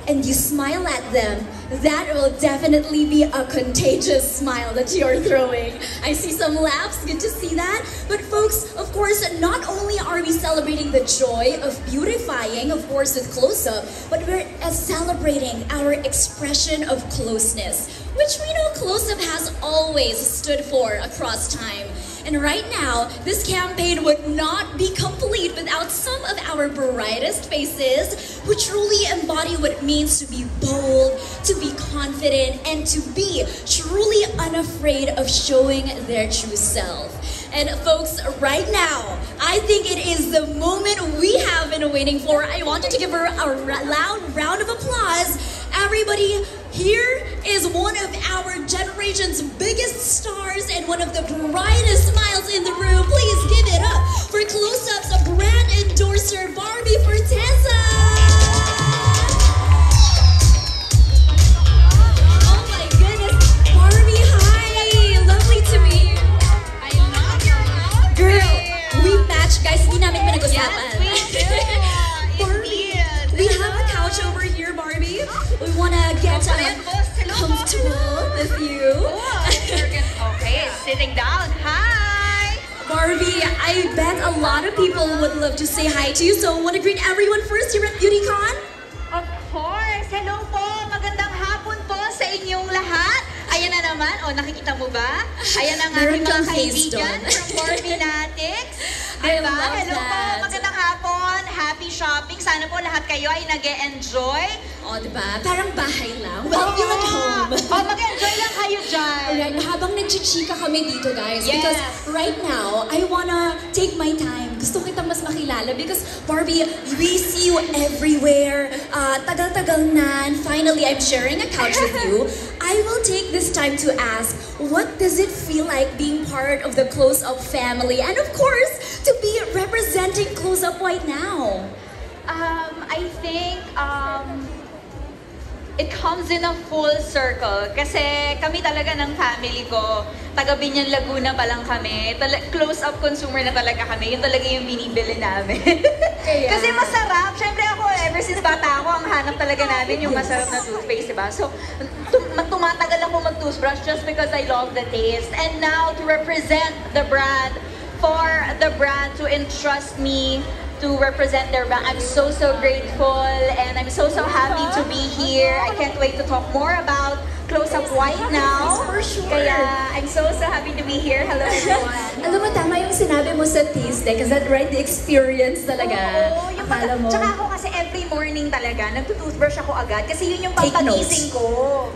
and you smile at them, that will definitely be a contagious smile that you're throwing. I see some laughs, good to see that. But folks, of course, not only are we celebrating the joy of beautifying, of course, with close-up, but we're celebrating our expression of closeness, which we know close-up has always stood for across time. And right now, this campaign would not be complete without some of our brightest faces who truly embody what it means to be bold, to be confident, and to be truly unafraid of showing their true self. And folks, right now, I think it is the moment we have been waiting for. I wanted to give her a loud round of applause. Everybody, here is one of our generation's biggest stars and one of the brightest smiles in the room. Please give it up for Close-Up's brand endorser, Barbie Forteza. Oh my goodness, Barbie, hi! Lovely to meet you. I love your outfit. Girl, we match, guys. Hindi namin pinag-usapan. Yes, we do. Barbie, we have a couch over here, Barbie. We wanna get comfortable with you. Okay, sitting down. Hi! Barbie, I bet a lot of people would love to say hi to you. So, wanna greet everyone first here at BeautyCon? Of course! Hello po! Magandang hapon po sa inyong lahat. Ayan na naman. O, nakikita mo ba? Ayan ang ating mga kaibigan from Barbinatics. Diba? Hello po! Magandang hapon! Happy shopping! Sana po lahat kayo ay nag-e-enjoy. O, diba? Parang bahay lang. Well, feel at home. O, mag-enjoy lang kayo dyan. Alright, habang nagchichika kami dito, guys. Yes. Because right now, I wanna take my time. Gusto kita mas makilala because, Barbie, we see you everywhere. Tagal-tagal na. And finally, I'm sharing a couch with you. I will take this time to ask, what does it feel like being part of the Close-Up family? And of course, to be representing Close-Up right now. I think it comes in a full circle. Kasi kami talaga ng family ko, taga Binyan Laguna pa lang kami. Close-Up consumer na talaga kami. Yun talaga yung binibili namin. Kasi masarap. Siyempre ako, ever since bata ako, ang hanap talaga namin yung masarap na toothpaste, diba? So, tumatagal ako mag-toothbrush just because I love the taste. And now, to represent the brand, for the brand to entrust me to represent their brand. I'm so grateful and I'm so happy to be here. I can't wait to talk more about Close-Up right now. For sure. Kaya I'm so happy to be here. Hello everyone. Alam mo, tama yung sinabi mo sa taste eh. Because that right, the experience talaga. Oo, yung Akala mo. Tsaka ako kasi every morning talaga, nagtutoothbrush ako agad kasi yun yung Take pampagising notes. ko.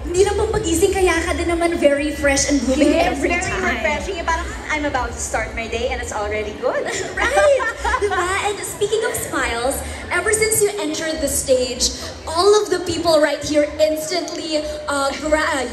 Hindi lang pampagising, kaya ka din naman very fresh and blooming every very time. refreshing. Parang I'm about to start my day and it's already good. Right! Diba? And speaking of smiles, ever since you entered the stage, all of the people right here instantly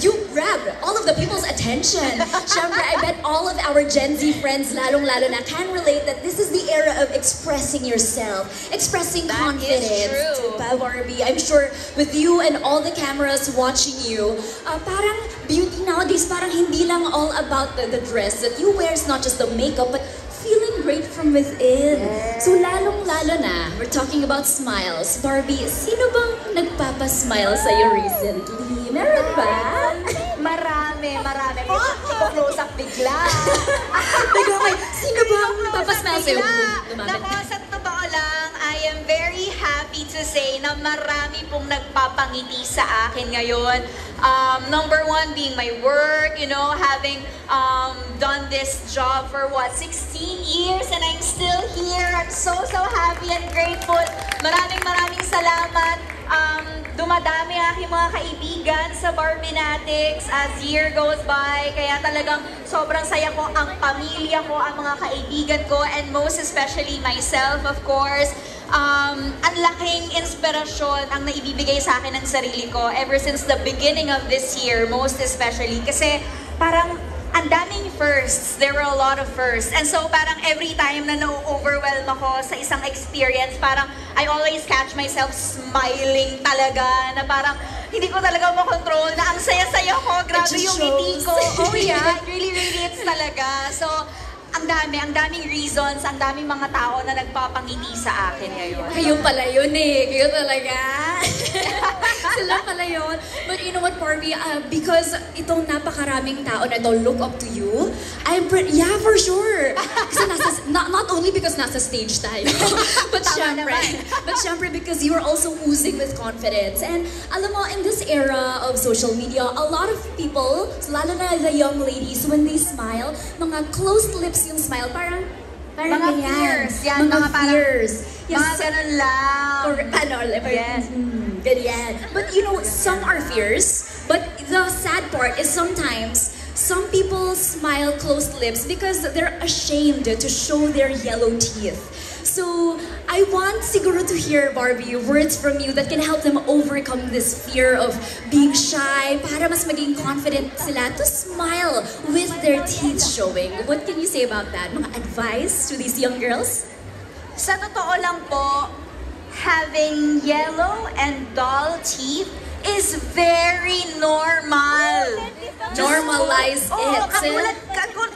you grabbed all of the people's attention. Syempre, I bet all of our Gen Z friends, lalong-lalo na, can relate that this is the era of expressing yourself, expressing confidence. Is true. Diba, Barbie? I'm sure with you and all the cameras watching you, parang beauty nowadays, parang hindi lang all about the dress that you wear. It's not just the makeup, but feeling great from within. Yes. So lalong-lalo na, we're talking about smiles. Barbie, sino bang nagpapasmile sa'yo recently? Meron ba? Marami. Close up bigla. Bigla kayo, sino bang nagpapasmile sa'yo? Nako, sa totoo lang, I am very happy to say na marami pong nagpapangiti sa akin ngayon. Number one being my work, you know, having done this job for what, 16 years and I'm still here. I'm so happy and grateful. Maraming salamat. Dumadami aking mga kaibigan sa Barbinatics as year goes by. Kaya talagang sobrang saya ko, ang pamilya ko, ang mga kaibigan ko, and most especially myself, of course. Ang laking inspirasyon ang naibibigay sa akin ng sarili ko ever since the beginning of this year, most especially. Kasi parang ang daming firsts. There were a lot of firsts. And so parang every time na na-overwhelm ako sa isang experience, parang I always catch myself smiling talaga, na parang hindi ko talaga makontrol, na ang saya-saya ko, grabe yung ngiti ko. Oh yeah, really, it's talaga. So, ang daming reasons, ang daming mga tao na nagpapangiti sa akin ngayon. Kayo pala yun eh. Kayo talaga. na pala yun. But you know what, Barbie? Because itong napakaraming tao na ito look up to you, yeah, for sure. Kasi not only because nasa stage tayo, but syempre because you are also oozing with confidence. And alam mo, in this era of social media, a lot of people, lalo na the young ladies, when they smile, mga closed lips yung smile, parang mga ganyan. fears. Yan, mga fears. Yes, mga ganun lang. Or ano, yes. Ganyan. But you know, some are fears. But the sad part is sometimes, some people smile closed lips because they're ashamed to show their yellow teeth. So, I want siguro to hear, Barbie, words from you that can help them overcome this fear of being shy para mas maging confident sila to smile with their teeth showing. What can you say about that? Mga advice to these young girls? Sa totoo lang po, having yellow and dull teeth is very normal. Normalize it.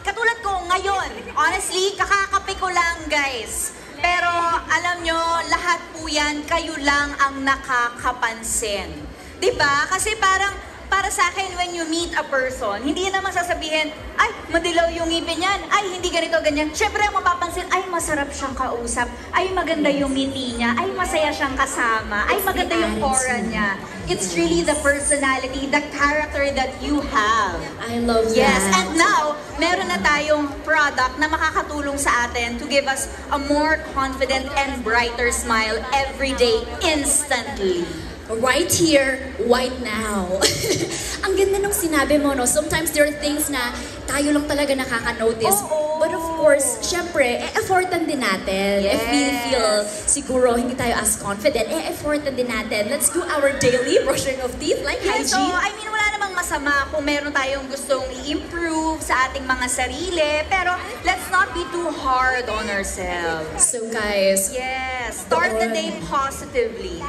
Katulad ko ngayon. Honestly, kakakape ko lang, guys. Pero alam nyo, lahat po yan, kayo lang ang nakakapansin. Diba? Kasi parang, para sa akin, when you meet a person, hindi naman sasabihin, ay, madilaw yung ngipin yan, ay, hindi ganito, ganyan. Siyempre, ang mapapansin, ay, masarap siyang kausap, ay, maganda yung ngiti niya, ay, masaya siyang kasama, ay, maganda yung aura niya. It's really the personality, the character that you have. I love that. Yes, and now, meron na tayong product na makakatulong sa atin to give us a more confident and brighter smile every day, instantly. Right here, right now. Ang ganda nung sinabi mo, no? Sometimes there are things na tayo lang talaga nakaka-notice. But of course, syempre, effortan din natin. Yes. If we feel siguro hindi tayo as confident, effortan din natin. Let's do our daily brushing of teeth like hygiene. So, I mean, wala namang masama kung meron tayong gustong i-improve sa ating mga sarili. Pero, let's not be too hard on ourselves. So guys, yes, start the day positively.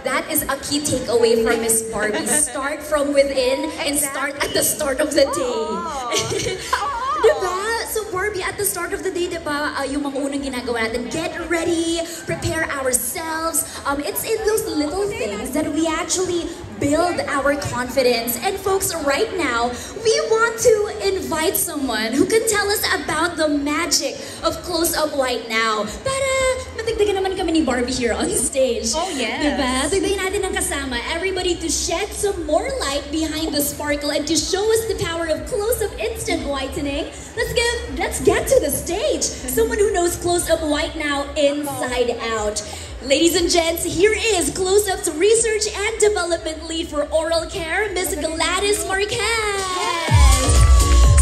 that is a key takeaway from Miss Barbie. Start from within and start at the start of the day. Diba? So Barbie, at the start of the day, diba, yung mga unang ginagawa natin, get ready, prepare ourselves. It's in those little things that we actually build our confidence. And folks, right now, we want to invite someone who can tell us about the magic of Close Up White Now. Para matagdagan naman kami ni Barbie here on stage. Oh, yes. Diba? Tagdagan natin ang kasama. Everybody to shed some more light behind the sparkle and to show us the power of Close Up Instant Whitening. Let's get to the stage. Someone who knows Close Up White Now inside out. Ladies and gents, here is Close Up's Research and Development Lead for Oral Care, Miss Gladys Marquez.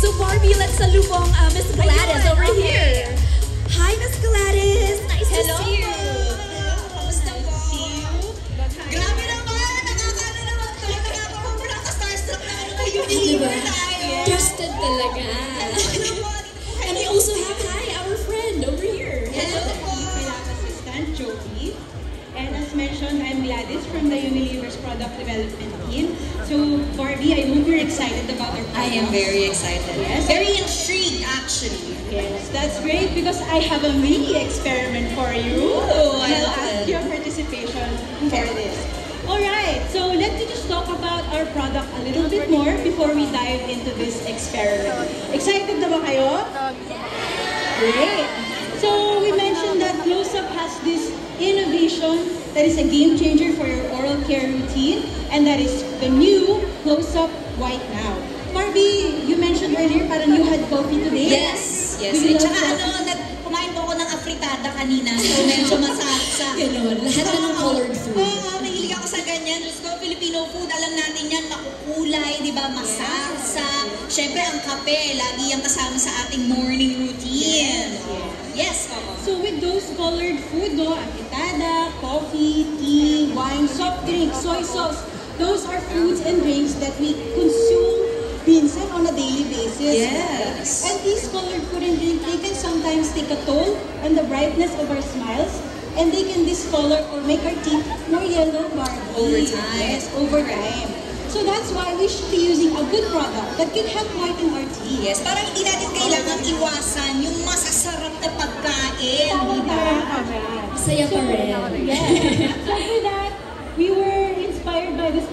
So Barbie, let's salubong Miss Gladys over here. Hi, Miss Gladys. Nice to see you. Kamusta po? Grabe naman! Nakakano naman to. Nakaka-starstruck na ano kayo. Diba? Trusted talaga. And we also have, our friend over here. Hello po. Assistant Joey. And as mentioned, I'm Gladys from the Unilever's Product Development Team. So, Barbie, I hope you're excited about our product. I am very excited. Yes. Very intrigued, actually. Yes, that's great because I have a mini experiment for you. Ooh, I I'll love ask it. your participation for this. Alright, so let's just talk about our product a little bit more before we dive into this experiment. Excited na ba kayo? Great! So we mentioned that Close Up has this innovation that is a game changer for your oral care routine, and that is the new Close Up White Now. Barbie, you mentioned earlier parang you had coffee today. Yes, yes. Do you At love saka coffee? kumain po ako ng afritada kanina. So medyo masaksa. Ganon, lahat na ng colored food. Oo, mahilig ako sa ganyan. Diyos ko, Filipino food, alam natin yan, makukulay, di ba, masarsa. Siyempre, ang kape, lagi yung kasama sa ating morning routine. Yes, oo. So with those colored food, no, agitada, coffee, tea, wine, soft drinks, soy sauce, those are foods and drinks that we consume minsan on a daily basis. Yes. And these colored food and drink, they can sometimes take a toll on the brightness of our smiles, and they can discolor or make our teeth more yellow, Barbie. Over time. Yes, over time. So that's why we should be using a good product that can help whiten our teeth. Yes, parang hindi natin kailangan iwasan yung masasarap na pagkain. Masaya pa rin. Yes. So for that, we were inspired by this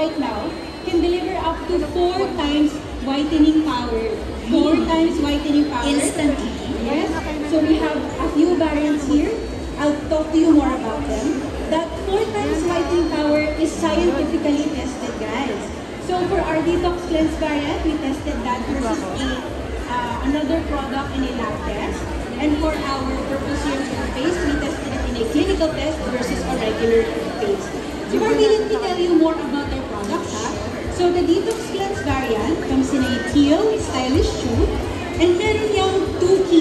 right now can deliver up to 4 times whitening power. 4 times whitening power. Instantly. Yes. So we have a few variants here. I'll talk to you more about them. That 4 times whitening power is scientifically tested, guys. So for our Detox Cleanse variant, we tested that versus another product in a lab test. And for our Purple Serum toothpaste, we tested it in a clinical test versus a regular toothpaste. So Barbie, let me tell you more about their products, ha? So the Detox Cleanse variant comes in a teal, stylish tube, and meron yung 2 key